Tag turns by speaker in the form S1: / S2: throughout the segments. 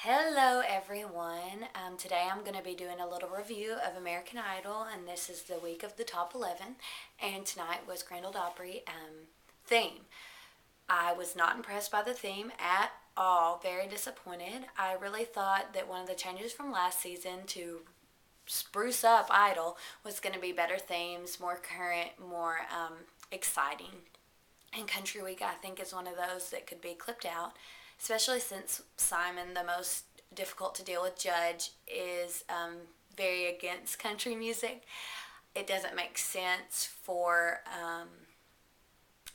S1: Hello everyone. Today I'm going to be doing a little review of American Idol, and this is the week of the top 11, and tonight was Grand Ole Opry theme. I was not impressed by the theme at all, very disappointed. I really thought that one of the changes from last season to spruce up Idol was going to be better themes, more current, more exciting. And Country Week, I think, is one of those that could be clipped out, especially since Simon, the most difficult to deal with judge, is very against country music. It doesn't make sense for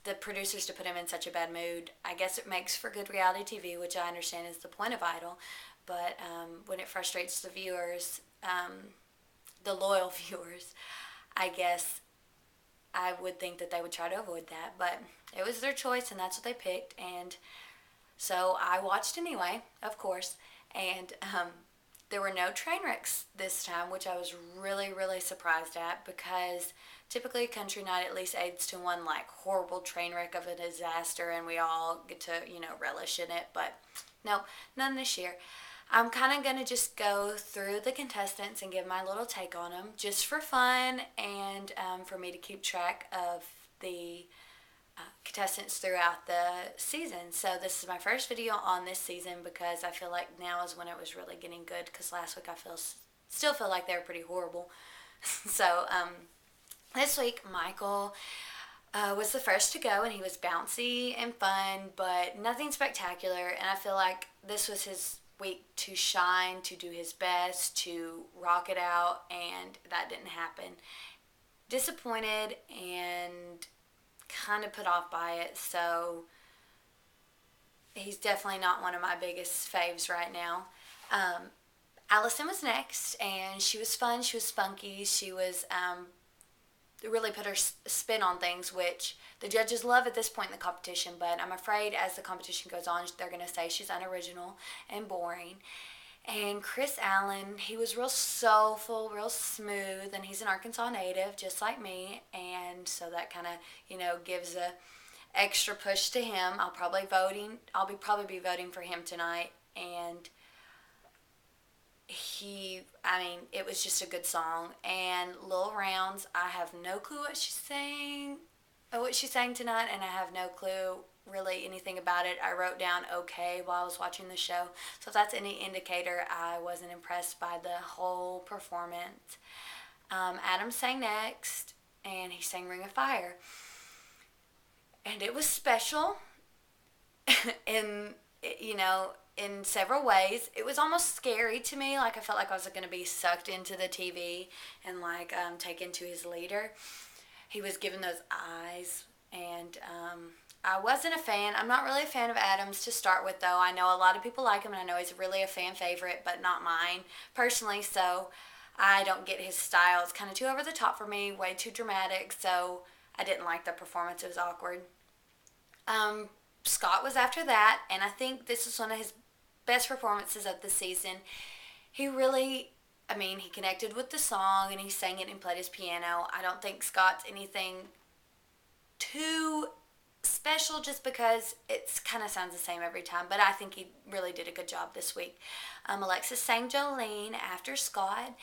S1: the producers to put him in such a bad mood. I guess it makes for good reality TV, which I understand is the point of Idol, but when it frustrates the viewers, the loyal viewers, I guess I would think that they would try to avoid that, but it was their choice and that's what they picked, and so I watched anyway, of course, and there were no train wrecks this time, which I was really, really surprised at, because typically country night at least aids to one like horrible train wreck of a disaster and we all get to, relish in it, but no, none this year. I'm kind of going to just go through the contestants and give my little take on them just for fun and for me to keep track of the contestants throughout the season. So this is my first video on this season because I feel like now is when it was really getting good, because last week I still feel like they were pretty horrible. So this week Michael was the first to go, and he was bouncy and fun, but nothing spectacular, and I feel like this was his week to shine, to do his best, to rock it out, and that didn't happen. Disappointed and kind of put off by it, so he's definitely not one of my biggest faves right now. Allison was next, and she was fun, she was spunky, she was really put her spin on things, which the judges love at this point in the competition, but I'm afraid as the competition goes on, they're going to say she's unoriginal and boring. And Chris Allen, he was real soulful, real smooth, and he's an Arkansas native, just like me, and so that kind of, gives a extra push to him. I'll probably be voting for him tonight, and it was just a good song. And Lil Rounds, I have no clue what she's saying tonight, and I have no clue really anything about it. I wrote down okay while I was watching the show, so if that's any indicator, I wasn't impressed by the whole performance. Adam sang next, and he sang Ring of Fire, and it was special in in several ways. It was almost scary to me. Like, I felt like I was going to be sucked into the TV and taken to his leader. He was given those eyes, and I wasn't a fan. I'm not really a fan of Adams to start with, though. I know a lot of people like him, and I know he's really a fan favorite, but not mine personally, so I don't get his style. It's kind of too over the top for me, way too dramatic, so I didn't like the performance. It was awkward. Scott was after that, and I think this was one of his best performances of the season. He really, he connected with the song, and he sang it and played his piano. I don't think Scott's anything too special, just because it kind of sounds the same every time, but I think he really did a good job this week. Alexis sang Jolene after Scott,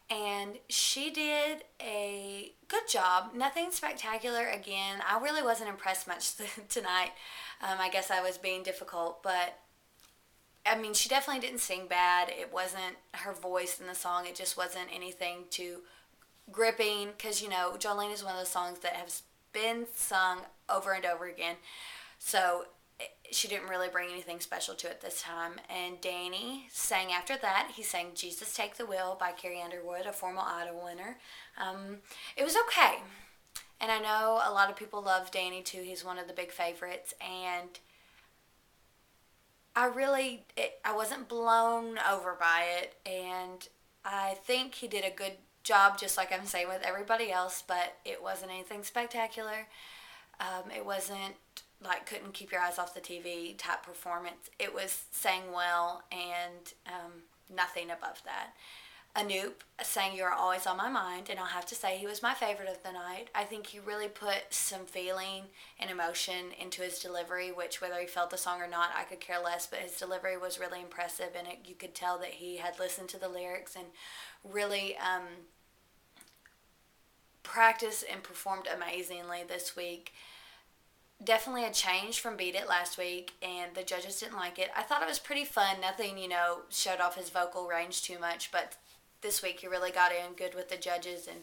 S1: and she did a good job. Nothing spectacular again. I really wasn't impressed much tonight. I guess I was being difficult, but she definitely didn't sing bad. It wasn't her voice in the song. It just wasn't anything too gripping, because, Jolene is one of those songs that has been sung over and over again. So she didn't really bring anything special to it this time. And Danny sang after that. He sang Jesus Take the Wheel by Carrie Underwood, a former Idol winner. It was okay. And I know a lot of people love Danny too. He's one of the big favorites. And I wasn't blown over by it. And I think he did a good job, just like I'm saying with everybody else, but it wasn't anything spectacular. It wasn't like couldn't keep your eyes off the TV type performance. It was sang well, and nothing above that. Anoop sang "You're Always on My Mind," and I'll have to say he was my favorite of the night. I think he really put some feeling and emotion into his delivery, which whether he felt the song or not, I could care less, but his delivery was really impressive, and you could tell that he had listened to the lyrics and really practiced and performed amazingly this week. Definitely a change from Beat It last week, and the judges didn't like it. I thought it was pretty fun. Nothing, showed off his vocal range too much, but this week he really got in good with the judges and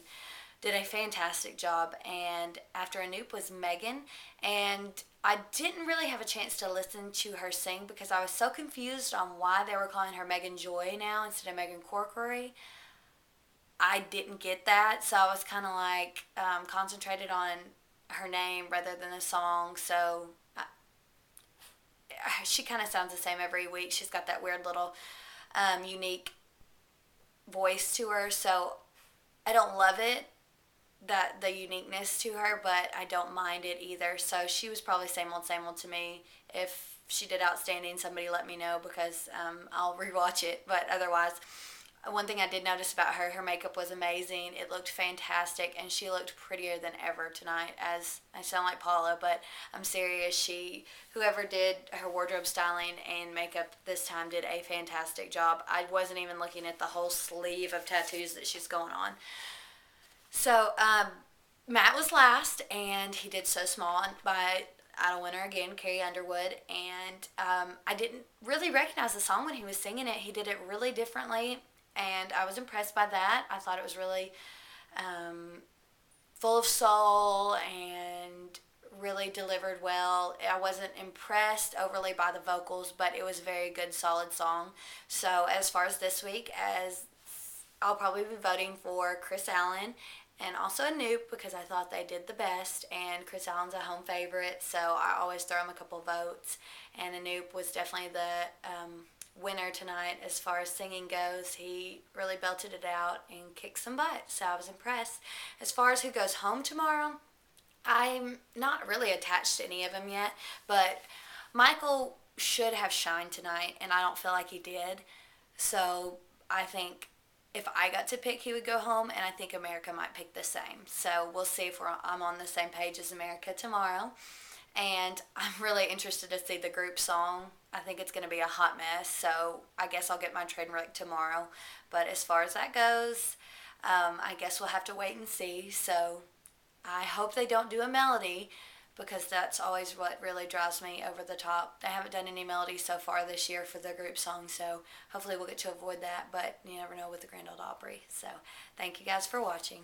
S1: did a fantastic job. And after Anoop was Megan, and I didn't really have a chance to listen to her sing because I was so confused on why they were calling her Megan Joy now instead of Megan Corkery. I didn't get that, so I was kind of like concentrated on her name rather than the song. So she kind of sounds the same every week. She's got that weird little unique voice to her, so I don't love it, that the uniqueness to her, but I don't mind it either. So she was probably same old to me. If she did outstanding, somebody let me know because I'll rewatch it. But otherwise, one thing I did notice about her makeup was amazing. It looked fantastic, and she looked prettier than ever tonight. As I sound like Paula, but I'm serious. Whoever did her wardrobe styling and makeup this time did a fantastic job. I wasn't even looking at the whole sleeve of tattoos that she's going on. So, Matt was last, and he did So Small by Idol winner again, Carrie Underwood, and I didn't really recognize the song when he was singing it. He did it really differently, and I was impressed by that. I thought it was really full of soul and really delivered well. I wasn't impressed overly by the vocals, but it was a very good, solid song. So as far as this week, as I'll probably be voting for Chris Allen and also Anoop because I thought they did the best, and Chris Allen's a home favorite, so I always throw him a couple votes. And Anoop was definitely the winner tonight as far as singing goes. He really belted it out and kicked some butt, so I was impressed. As far as who goes home tomorrow, I'm not really attached to any of them yet, but Michael should have shined tonight, and I don't feel like he did. So I think if I got to pick, he would go home, and I think America might pick the same. So we'll see if I'm on the same page as America tomorrow. And I'm really interested to see the group song. I think it's going to be a hot mess, so I guess I'll get my train wreck tomorrow. But as far as that goes, I guess we'll have to wait and see. So I hope they don't do a melody, because that's always what really drives me over the top. They haven't done any melodies so far this year for the group song, so hopefully we'll get to avoid that, but you never know with the Grand Ole Opry. So thank you guys for watching.